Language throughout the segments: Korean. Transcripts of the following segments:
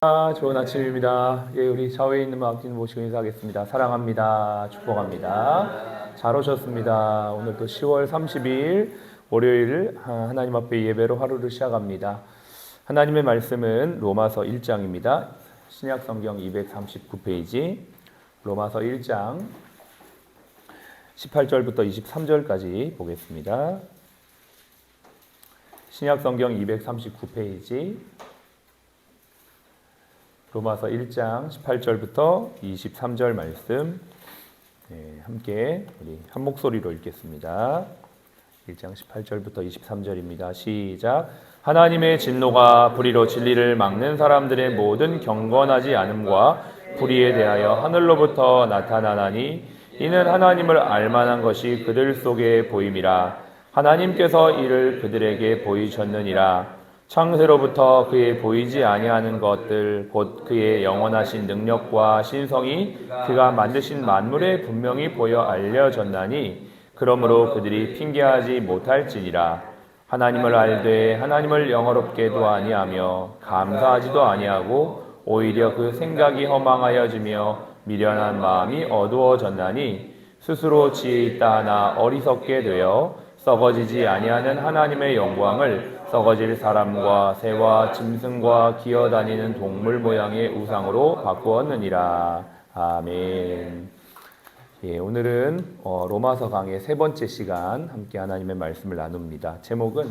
좋은 아침입니다. 예, 우리 좌우에 있는 마음님 모시고 인사하겠습니다. 사랑합니다. 축복합니다. 잘 오셨습니다. 오늘도 10월 30일 월요일 하나님 앞에 예배로 하루를 시작합니다. 하나님의 말씀은 로마서 1장입니다. 신약 성경 239페이지 로마서 1장 18절부터 23절까지 보겠습니다. 신약 성경 239페이지 로마서 1장 18절부터 23절 말씀 함께 우리 한 목소리로 읽겠습니다. 1장 18절부터 23절입니다. 시작. 하나님의 진노가 불의로 진리를 막는 사람들의 모든 경건하지 않음과 불의에 대하여 하늘로부터 나타나나니 이는 하나님을 알만한 것이 그들 속에 보임이라. 하나님께서 이를 그들에게 보이셨느니라. 창세로부터 그의 보이지 아니하는 것들 곧 그의 영원하신 능력과 신성이 그가 만드신 만물에 분명히 보여 알려졌나니 그러므로 그들이 핑계하지 못할지니라. 하나님을 알되 하나님을 영어롭게도 아니하며 감사하지도 아니하고 오히려 그 생각이 허망하여지며 미련한 마음이 어두워졌나니 스스로 지혜 있다 하나 어리석게 되어 썩어지지 아니하는 하나님의 영광을 썩어질 사람과 새와 짐승과 기어다니는 동물 모양의 우상으로 바꾸었느니라. 아멘. 예, 오늘은 로마서 강의 세 번째 시간 함께 하나님의 말씀을 나눕니다. 제목은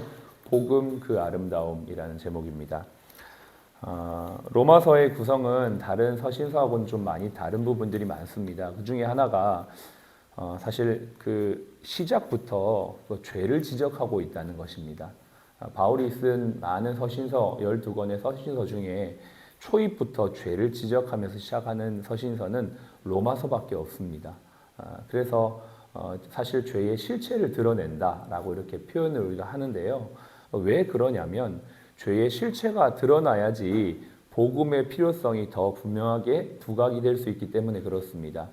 복음 그 아름다움이라는 제목입니다. 로마서의 구성은 다른 서신서하고는 좀 많이 다른 부분들이 많습니다. 그 중에 하나가 사실 그 시작부터 그 죄를 지적하고 있다는 것입니다. 바울이 쓴 많은 서신서 12권의 서신서 중에 초입부터 죄를 지적하면서 시작하는 서신서는 로마서밖에 없습니다. 그래서 사실 죄의 실체를 드러낸다라고 이렇게 표현을 우리가 하는데요. 왜 그러냐면 죄의 실체가 드러나야지 복음의 필요성이 더 분명하게 두각이 될 수 있기 때문에 그렇습니다.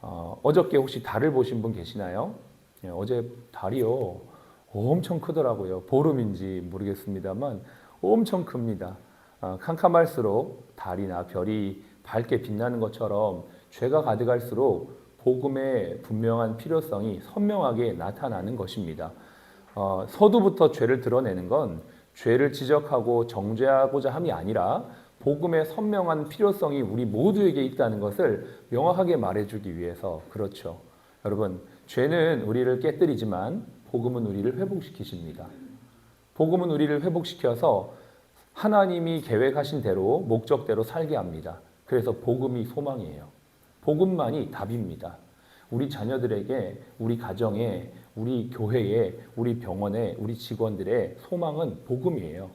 어저께 혹시 달을 보신 분 계시나요? 예, 어제 달이요. 엄청 크더라고요. 보름인지 모르겠습니다만 엄청 큽니다. 캄캄할수록 달이나 별이 밝게 빛나는 것처럼 죄가 가득할수록 복음의 분명한 필요성이 선명하게 나타나는 것입니다. 서두부터 죄를 드러내는 건 죄를 지적하고 정죄하고자 함이 아니라 복음의 선명한 필요성이 우리 모두에게 있다는 것을 명확하게 말해주기 위해서 그렇죠. 여러분, 죄는 우리를 깨뜨리지만 복음은 우리를 회복시키십니다. 복음은 우리를 회복시켜서 하나님이 계획하신 대로 목적대로 살게 합니다. 그래서 복음이 소망이에요. 복음만이 답입니다. 우리 자녀들에게, 우리 가정에, 우리 교회에, 우리 병원에, 우리 직원들의 소망은 복음이에요.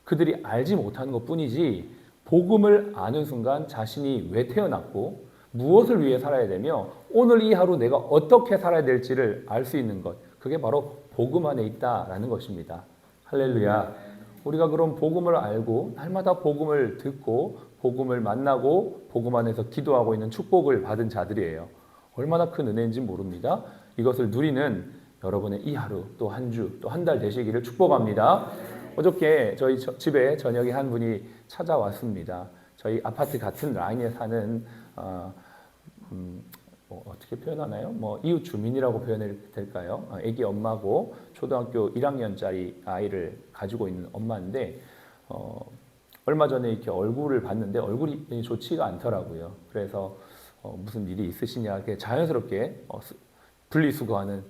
그들이 알지 못하는 것뿐이지 복음을 아는 순간 자신이 왜 태어났고 무엇을 위해 살아야 되며 오늘 이 하루 내가 어떻게 살아야 될지를 알 수 있는 것, 그게 바로 복음 안에 있다라는 것입니다. 할렐루야. 우리가 그럼 복음을 알고 날마다 복음을 듣고 복음을 만나고 복음 안에서 기도하고 있는 축복을 받은 자들이에요. 얼마나 큰 은혜인지 모릅니다. 이것을 누리는 여러분의 이 하루 또 한 주 또 한 달 되시기를 축복합니다. 어저께 저희 집에 저녁에 한 분이 찾아왔습니다. 저희 아파트 같은 라인에 사는 어떻게 표현하나요? 이웃 주민이라고 표현해도 될까요? 아기 엄마고 초등학교 1학년짜리 아이를 가지고 있는 엄마인데 얼마 전에 이렇게 얼굴을 봤는데 얼굴이 좋지가 않더라고요. 그래서 무슨 일이 있으시냐 이렇게 자연스럽게 분리수거하는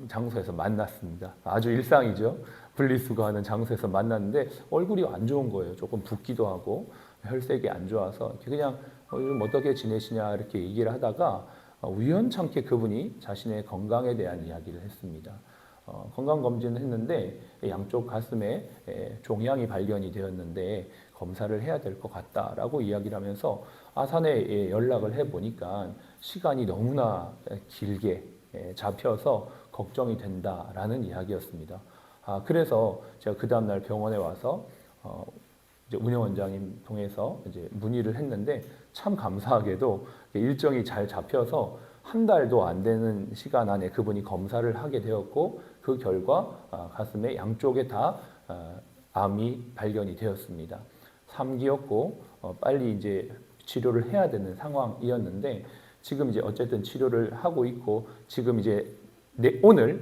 장소에서 만났습니다. 아주 일상이죠. 분리수거하는 장소에서 만났는데 얼굴이 안 좋은 거예요. 조금 붓기도 하고 혈색이 안 좋아서 그냥 요즘 어떻게 지내시냐 이렇게 얘기를 하다가 우연찮게 그분이 자신의 건강에 대한 이야기를 했습니다. 건강검진을 했는데 양쪽 가슴에 종양이 발견이 되었는데 검사를 해야 될 것 같다라고 이야기를 하면서 아산에 연락을 해보니까 시간이 너무나 길게 잡혀서 걱정이 된다라는 이야기였습니다. 그래서 제가 그 다음날 병원에 와서 이제 운영원장님 통해서 이제 문의를 했는데 참 감사하게도 일정이 잘 잡혀서 한 달도 안 되는 시간 안에 그분이 검사를 하게 되었고 그 결과 가슴의 양쪽에 다 암이 발견이 되었습니다. 3기였고 빨리 이제 치료를 해야 되는 상황이었는데 지금 이제 어쨌든 치료를 하고 있고 지금 이제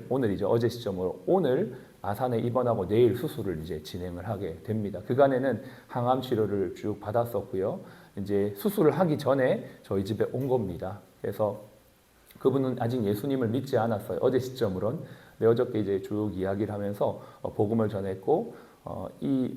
오늘이죠. 어제 시점으로 오늘 아산에 입원하고 내일 수술을 이제 진행을 하게 됩니다. 그간에는 항암 치료를 쭉 받았었고요. 이제 수술을 하기 전에 저희 집에 온 겁니다. 그래서 그분은 아직 예수님을 믿지 않았어요. 어제 시점으론. 네, 어저께 이제 쭉 이야기를 하면서 복음을 전했고 이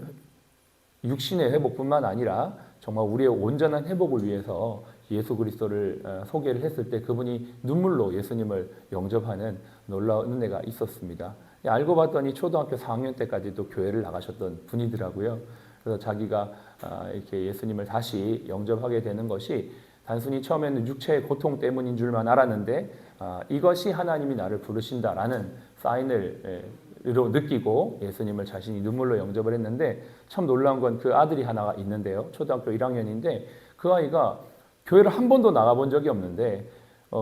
육신의 회복뿐만 아니라 정말 우리의 온전한 회복을 위해서 예수 그리스도를 소개를 했을 때 그분이 눈물로 예수님을 영접하는 놀라운 은혜가 있었습니다. 알고 봤더니 초등학교 4학년 때까지도 교회를 나가셨던 분이더라고요. 그래서 자기가 이렇게 예수님을 다시 영접하게 되는 것이 단순히 처음에는 육체의 고통 때문인 줄만 알았는데 이것이 하나님이 나를 부르신다라는 사인으로 느끼고 예수님을 자신이 눈물로 영접을 했는데 참 놀라운 건 그 아들이 하나가 있는데요. 초등학교 1학년인데 그 아이가 교회를 한 번도 나가본 적이 없는데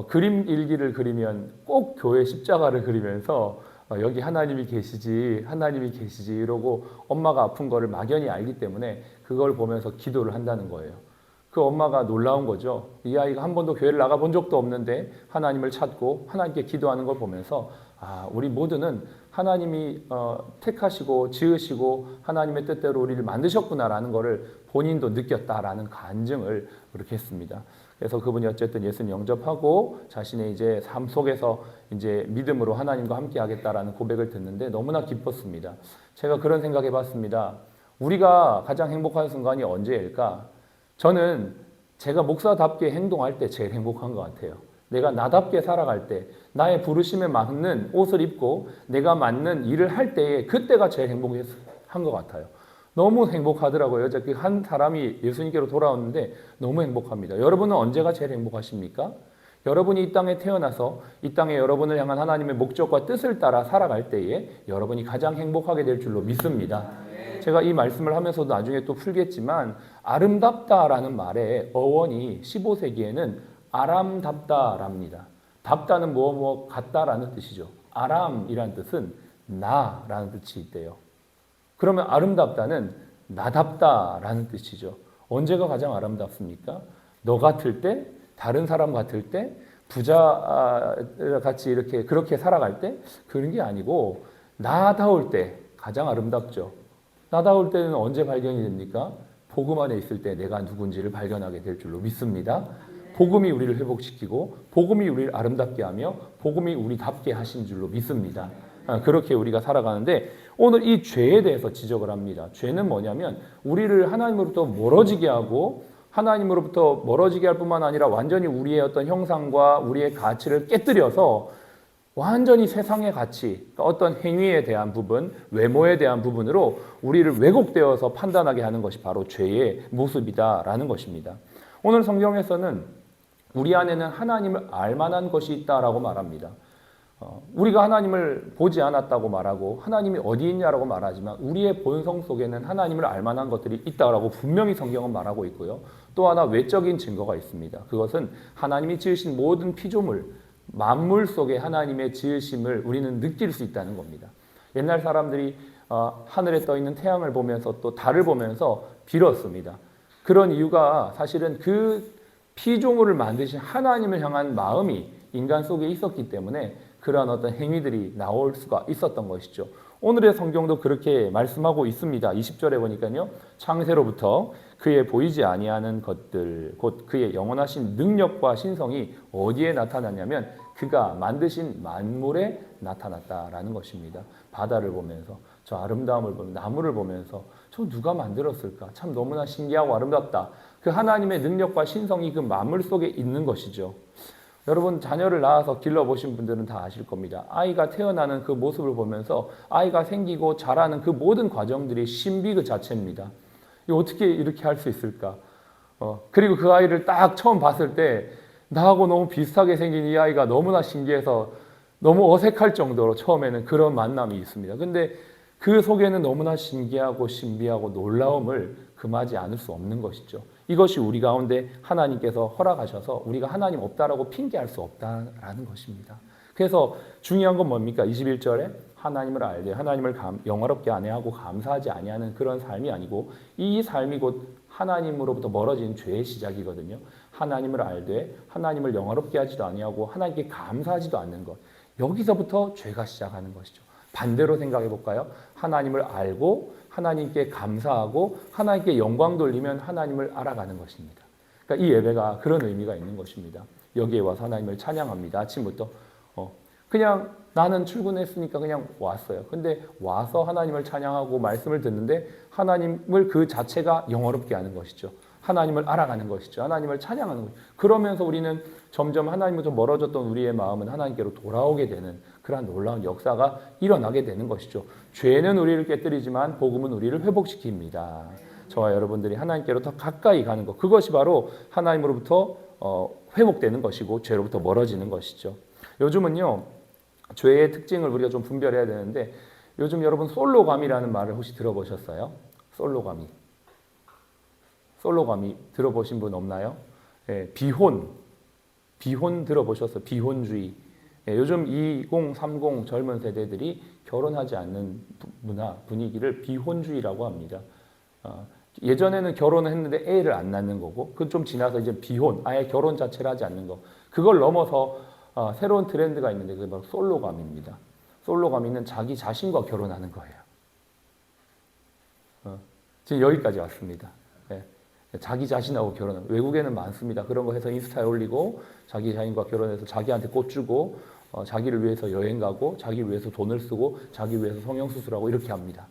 그림 일기를 그리면 꼭 교회 십자가를 그리면서 여기 하나님이 계시지 이러고 엄마가 아픈 거를 막연히 알기 때문에 그걸 보면서 기도를 한다는 거예요. 그 엄마가 놀라운 거죠. 이 아이가 한 번도 교회를 나가본 적도 없는데 하나님을 찾고 하나님께 기도하는 걸 보면서 우리 모두는 하나님이 택하시고 지으시고 하나님의 뜻대로 우리를 만드셨구나라는 것을 본인도 느꼈다라는 간증을 그렇게 했습니다. 그래서 그분이 어쨌든 예수님 영접하고 자신의 이제 삶 속에서 이제 믿음으로 하나님과 함께 하겠다라는 고백을 듣는데 너무나 기뻤습니다. 제가 그런 생각해 봤습니다. 우리가 가장 행복한 순간이 언제일까? 저는 제가 목사답게 행동할 때 제일 행복한 것 같아요. 내가 나답게 살아갈 때, 나의 부르심에 맞는 옷을 입고 내가 맞는 일을 할 때에 그때가 제일 행복한 것 같아요. 너무 행복하더라고요. 어저께 한 사람이 예수님께로 돌아왔는데 너무 행복합니다. 여러분은 언제가 제일 행복하십니까? 여러분이 이 땅에 태어나서 이 땅에 여러분을 향한 하나님의 목적과 뜻을 따라 살아갈 때에 여러분이 가장 행복하게 될 줄로 믿습니다. 제가 이 말씀을 하면서도 나중에 또 풀겠지만 아름답다라는 말의 어원이 15세기에는 아람답다랍니다. 답다는 뭐 같다라는 뜻이죠. 아람이라는 뜻은 나라는 뜻이 있대요. 그러면 아름답다는 나답다라는 뜻이죠. 언제가 가장 아름답습니까? 너 같을 때, 다른 사람 같을 때, 부자 같이 이렇게 그렇게 살아갈 때 그런 게 아니고 나다울 때 가장 아름답죠. 나다울 때는 언제 발견이 됩니까? 복음 안에 있을 때 내가 누군지를 발견하게 될 줄로 믿습니다. 복음이 우리를 회복시키고 복음이 우리를 아름답게 하며 복음이 우리답게 하신 줄로 믿습니다. 그렇게 우리가 살아가는데 오늘 이 죄에 대해서 지적을 합니다. 죄는 뭐냐면 우리를 하나님으로부터 멀어지게 하고 하나님으로부터 멀어지게 할 뿐만 아니라 완전히 우리의 어떤 형상과 우리의 가치를 깨뜨려서 완전히 세상의 가치, 어떤 행위에 대한 부분, 외모에 대한 부분으로 우리를 왜곡되어서 판단하게 하는 것이 바로 죄의 모습이다라는 것입니다. 오늘 성경에서는 우리 안에는 하나님을 알만한 것이 있다라고 말합니다. 우리가 하나님을 보지 않았다고 말하고 하나님이 어디 있냐라고 말하지만 우리의 본성 속에는 하나님을 알만한 것들이 있다라고 분명히 성경은 말하고 있고요. 또 하나 외적인 증거가 있습니다. 그것은 하나님이 지으신 모든 피조물, 만물 속에 하나님의 지으심을 우리는 느낄 수 있다는 겁니다. 옛날 사람들이 하늘에 떠 있는 태양을 보면서 또 달을 보면서 빌었습니다. 그런 이유가 사실은 그 피조물을 만드신 하나님을 향한 마음이 인간 속에 있었기 때문에 그러한 어떤 행위들이 나올 수가 있었던 것이죠. 오늘의 성경도 그렇게 말씀하고 있습니다. 20절에 보니까요. 창세로부터 그의 보이지 아니하는 것들 곧 그의 영원하신 능력과 신성이 어디에 나타났냐면 그가 만드신 만물에 나타났다라는 것입니다. 바다를 보면서 저 아름다움을 보면서 나무를 보면서 저 누가 만들었을까? 참 너무나 신기하고 아름답다. 그 하나님의 능력과 신성이 그 만물 속에 있는 것이죠. 여러분 자녀를 낳아서 길러보신 분들은 다 아실 겁니다. 아이가 태어나는 그 모습을 보면서 아이가 생기고 자라는 그 모든 과정들이 신비 그 자체입니다. 어떻게 이렇게 할 수 있을까? 그리고 그 아이를 딱 처음 봤을 때 나하고 너무 비슷하게 생긴 이 아이가 너무나 신기해서 너무 어색할 정도로 처음에는 그런 만남이 있습니다. 근데 그 속에는 너무나 신기하고 신비하고 놀라움을 금하지 않을 수 없는 것이죠. 이것이 우리 가운데 하나님께서 허락하셔서 우리가 하나님 없다라고 핑계할 수 없다라는 것입니다. 그래서 중요한 건 뭡니까? 21절에 하나님을 알되 하나님을 영화롭게 아니하고 감사하지 아니하는 그런 삶이 아니고 이 삶이 곧 하나님으로부터 멀어진 죄의 시작이거든요. 하나님을 알되 하나님을 영화롭게 하지도 아니하고 하나님께 감사하지도 않는 것. 여기서부터 죄가 시작하는 것이죠. 반대로 생각해 볼까요? 하나님을 알고 하나님께 감사하고 하나님께 영광 돌리면 하나님을 알아가는 것입니다. 그러니까 이 예배가 그런 의미가 있는 것입니다. 여기에 와서 하나님을 찬양합니다. 아침부터 그냥 나는 출근했으니까 그냥 왔어요. 근데 와서 하나님을 찬양하고 말씀을 듣는데 하나님을 그 자체가 영화롭게 하는 것이죠. 하나님을 알아가는 것이죠. 하나님을 찬양하는 것이죠. 그러면서 우리는 점점 하나님으로부터 멀어졌던 우리의 마음은 하나님께로 돌아오게 되는 그러한 놀라운 역사가 일어나게 되는 것이죠. 죄는 우리를 깨뜨리지만 복음은 우리를 회복시킵니다. 저와 여러분들이 하나님께로 더 가까이 가는 것, 그것이 바로 하나님으로부터 회복되는 것이고 죄로부터 멀어지는 것이죠. 요즘은요, 죄의 특징을 우리가 좀 분별해야 되는데 요즘 여러분 솔로감이라는 말을 혹시 들어보셨어요? 솔로감이 들어보신 분 없나요? 예, 비혼 들어보셨어요? 비혼주의. 예, 요즘 2030 젊은 세대들이 결혼하지 않는 문화 분위기를 비혼주의라고 합니다. 예전에는 결혼을 했는데 애를 안 낳는 거고 그건 좀 지나서 이제 비혼, 아예 결혼 자체를 하지 않는 거. 그걸 넘어서 새로운 트렌드가 있는데 그게 바로 솔로감입니다. 솔로감이는 자기 자신과 결혼하는 거예요. 지금 여기까지 왔습니다. 네. 자기 자신하고 결혼하는, 외국에는 많습니다. 그런 거 해서 인스타에 올리고 자기 자신과 결혼해서 자기한테 꽃 주고 자기를 위해서 여행 가고 자기를 위해서 돈을 쓰고 자기를 위해서 성형수술하고 이렇게 합니다.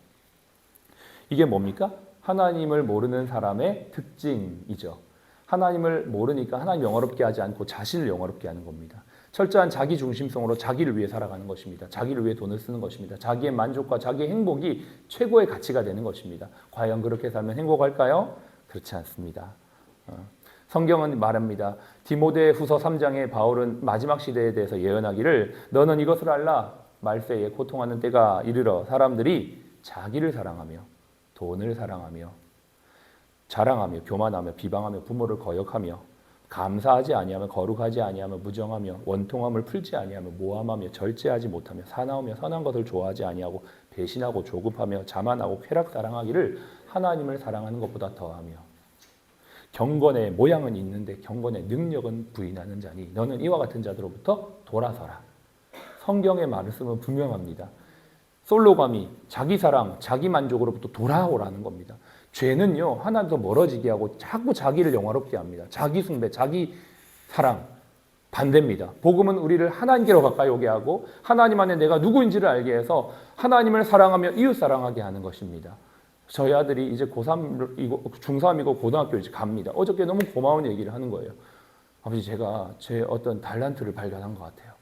이게 뭡니까? 하나님을 모르는 사람의 특징이죠. 하나님을 모르니까 하나님 영화롭게 하지 않고 자신을 영화롭게 하는 겁니다. 철저한 자기 중심성으로 자기를 위해 살아가는 것입니다. 자기를 위해 돈을 쓰는 것입니다. 자기의 만족과 자기의 행복이 최고의 가치가 되는 것입니다. 과연 그렇게 살면 행복할까요? 그렇지 않습니다. 성경은 말합니다. 디모데 후서 3장에 바울은 마지막 시대에 대해서 예언하기를 너는 이것을 알라. 말세에 고통하는 때가 이르러 사람들이 자기를 사랑하며 돈을 사랑하며 자랑하며 교만하며 비방하며 부모를 거역하며 감사하지 아니하며 거룩하지 아니하며 무정하며 원통함을 풀지 아니하며 모함하며 절제하지 못하며 사나우며 선한 것을 좋아하지 아니하고 배신하고 조급하며 자만하고 쾌락 사랑하기를 하나님을 사랑하는 것보다 더하며 경건의 모양은 있는데 경건의 능력은 부인하는 자니 너는 이와 같은 자들로부터 돌아서라. 성경의 말씀은 분명합니다. 솔로감이 자기 사랑, 자기 만족으로부터 돌아오라는 겁니다. 죄는요, 하나님부터 멀어지게 하고 자꾸 자기를 영화롭게 합니다. 자기 숭배, 자기 사랑, 반대입니다. 복음은 우리를 하나님께로 가까이 오게 하고 하나님 안에 내가 누구인지를 알게 해서 하나님을 사랑하며 이웃 사랑하게 하는 것입니다. 저희 아들이 이제 고3이고 중3이고 고등학교 이제 갑니다. 어저께 너무 고마운 얘기를 하는 거예요. 아버지, 제가 제 어떤 달란트를 발견한 것 같아요.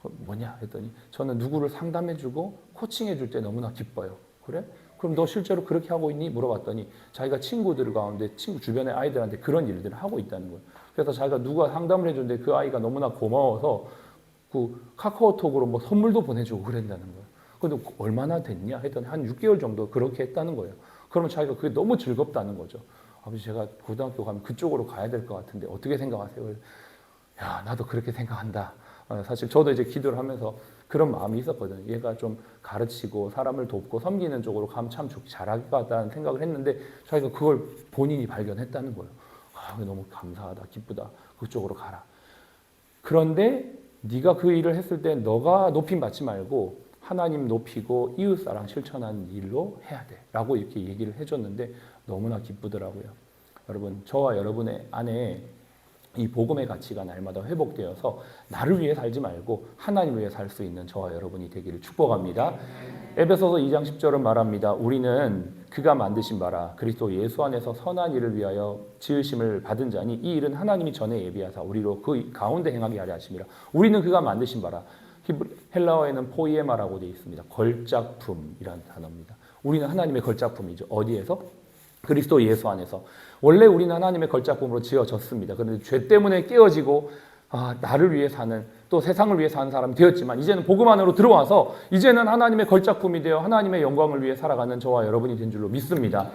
뭐냐 했더니 저는 누구를 상담해주고 코칭해줄 때 너무나 기뻐요. 그래? 그럼 너 실제로 그렇게 하고 있니? 물어봤더니 자기가 친구들 가운데 친구 주변의 아이들한테 그런 일들을 하고 있다는 거예요. 그래서 자기가 누가 상담을 해주는데 그 아이가 너무나 고마워서 그 카카오톡으로 뭐 선물도 보내주고 그랬다는 거예요. 근데 얼마나 됐냐 했더니 한 6개월 정도 그렇게 했다는 거예요. 그러면 자기가 그게 너무 즐겁다는 거죠. 아버지, 제가 고등학교 가면 그쪽으로 가야 될 것 같은데 어떻게 생각하세요? 야, 나도 그렇게 생각한다. 사실 저도 이제 기도를 하면서 그런 마음이 있었거든요. 얘가 좀 가르치고 사람을 돕고 섬기는 쪽으로 가면 참 잘할 것 같다는 생각을 했는데 자기가 그걸 본인이 발견했다는 거예요. 너무 감사하다, 기쁘다. 그쪽으로 가라. 그런데 네가 그 일을 했을 때 너가 높임 받지 말고 하나님 높이고 이웃사랑 실천하는 일로 해야 돼 라고 이렇게 얘기를 해줬는데 너무나 기쁘더라고요. 여러분, 저와 여러분의 안에 이 복음의 가치가 날마다 회복되어서 나를 위해 살지 말고 하나님을 위해 살 수 있는 저와 여러분이 되기를 축복합니다. 에베소서 2장 10절은 말합니다. 우리는 그가 만드신 바라 그리스도 예수 안에서 선한 일을 위하여 지으심을 받은 자니 이 일은 하나님이 전에 예비하사 우리로 그 가운데 행하게 하려 하심이라. 우리는 그가 만드신 바라. 헬라어에는 포이에마라고 되어 있습니다. 걸작품이라는 단어입니다. 우리는 하나님의 걸작품이죠. 어디에서? 그리스도 예수 안에서. 원래 우리는 하나님의 걸작품으로 지어졌습니다. 그런데 죄 때문에 깨어지고 나를 위해 사는, 또 세상을 위해 사는 사람이 되었지만 이제는 복음 안으로 들어와서 이제는 하나님의 걸작품이 되어 하나님의 영광을 위해 살아가는 저와 여러분이 된 줄로 믿습니다.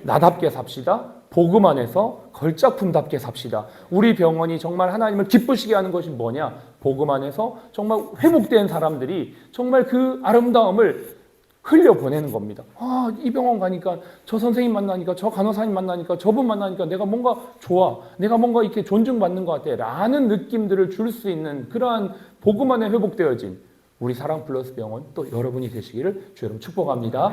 나답게 삽시다. 복음 안에서 걸작품답게 삽시다. 우리 병원이 정말 하나님을 기쁘시게 하는 것이 뭐냐? 복음 안에서 정말 회복된 사람들이 정말 그 아름다움을 흘려보내는 겁니다. 아, 이 병원 가니까 저 선생님 만나니까 저 간호사님 만나니까 저분 만나니까 내가 뭔가 좋아. 내가 뭔가 이렇게 존중받는 것 같아. 라는 느낌들을 줄 수 있는 그러한 복음 안에 회복되어진 우리 사랑 플러스 병원 또 여러분이 되시기를 주 여러분 축복합니다.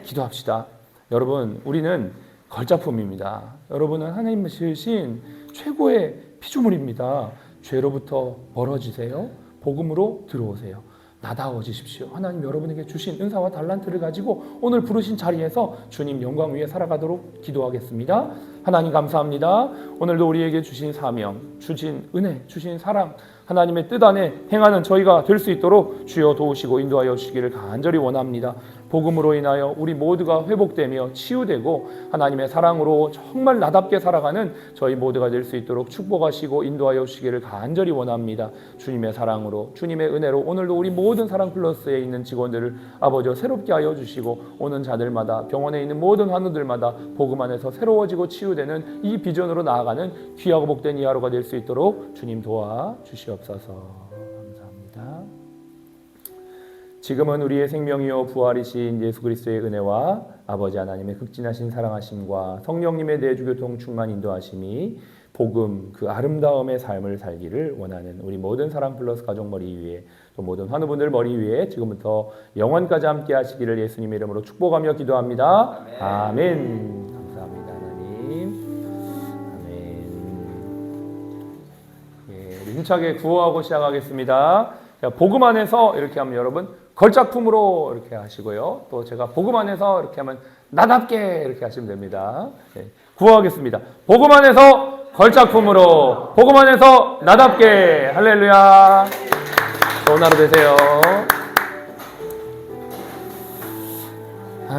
기도합시다. 여러분, 우리는 걸작품입니다. 여러분은 하나님 지으신 최고의 피조물입니다. 죄로부터 멀어지세요. 복음으로 들어오세요. 나다워지십시오. 하나님 여러분에게 주신 은사와 달란트를 가지고 오늘 부르신 자리에서 주님 영광 위에 살아가도록 기도하겠습니다. 하나님 감사합니다. 오늘도 우리에게 주신 사명, 주신 은혜, 주신 사랑, 하나님의 뜻 안에 행하는 저희가 될 수 있도록 주여 도우시고 인도하여 주시기를 간절히 원합니다. 복음으로 인하여 우리 모두가 회복되며 치유되고 하나님의 사랑으로 정말 나답게 살아가는 저희 모두가 될 수 있도록 축복하시고 인도하여 주시기를 간절히 원합니다. 주님의 사랑으로, 주님의 은혜로 오늘도 우리 모든 사랑 플러스에 있는 직원들을 아버지여 새롭게 하여 주시고 오는 자들마다 병원에 있는 모든 환우들마다 복음 안에서 새로워지고 치유되는 이 비전으로 나아가는 귀하고 복된 이 하루가 될 수 있도록 주님 도와 주시옵소서. 감사합니다. 지금은 우리의 생명이요 부활이신 예수 그리스도의 은혜와 아버지 하나님의 극진하신 사랑하심과 성령님의 내주교통 충만 인도하심이 복음 그 아름다움의 삶을 살기를 원하는 우리 모든 사랑 플러스 가족 머리 위에 또 모든 환우분들 머리 위에 지금부터 영원까지 함께 하시기를 예수님의 이름으로 축복하며 기도합니다. 아멘. 감사합니다 하나님. 아멘. 예, 우리 힘차게 구호하고 시작하겠습니다. 자, 복음 안에서 이렇게 하면 여러분 걸작품으로 이렇게 하시고요. 또 제가 복음 안에서 이렇게 하면 나답게 이렇게 하시면 됩니다. 네, 구호하겠습니다. 복음 안에서 걸작품으로, 복음 안에서 나답게. 할렐루야. 좋은 하루 되세요.